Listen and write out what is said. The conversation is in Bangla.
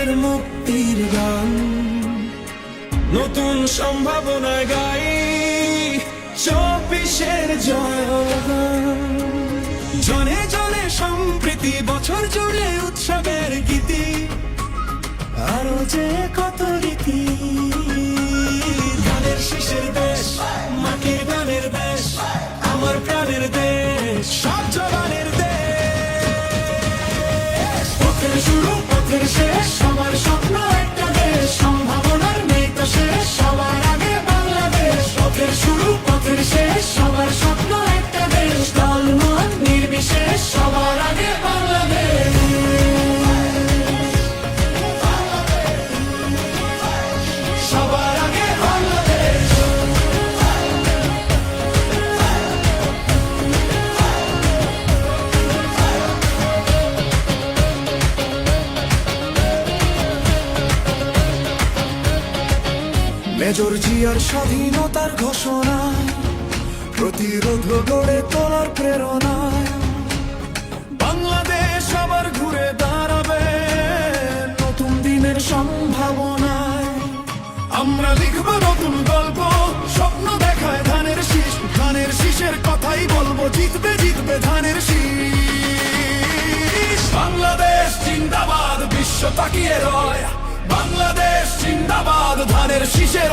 আমাদের মুক্তির গান। নতুন সম্ভাবনায় গাই 24-এর জয়গান। জনে জনে সম্প্রীতি, বছর জুড়ে উৎসবের গীতি, আরো যে কত রীতি। ধানের শীষের দেশ, মাটির গানের দেশ, আমার প্রাণের দেশ, সব জবানের দেশ। পথের শুরু পথের শেষ, সবার স্বপ্ন একটা দেশ, সম্ভাবনার নেই তো শেষ, সবার আগে বাংলাদেশ। পথের শুরু পথের শেষ, সবার স্বপ্ন একটা দেশ, দলমত নির্বিশেষ, সবার আগে বাংলাদেশ। সবার আগে বাংলাদেশ। মেজর জিয়ার স্বাধীনতার ঘোষণায়, প্রতিরোধ গড়ে তোলার প্রেরণায়, বাংলাদেশ আবার ঘুরে দাঁড়াবে নতুন দিনের সম্ভাবনায়। আমরা লিখব নতুন গল্প, স্বপ্ন দেখায় ধানের শীষ, ধানের শীষের কথাই বলবো, জিতবে জিতবে ধানের শীষ। বাংলাদেশ জিন্দাবাদ, বিশ্ব তাকিয়ে রয়, বাংলাদেশ জিন্দাবাদ, ধানের শীষের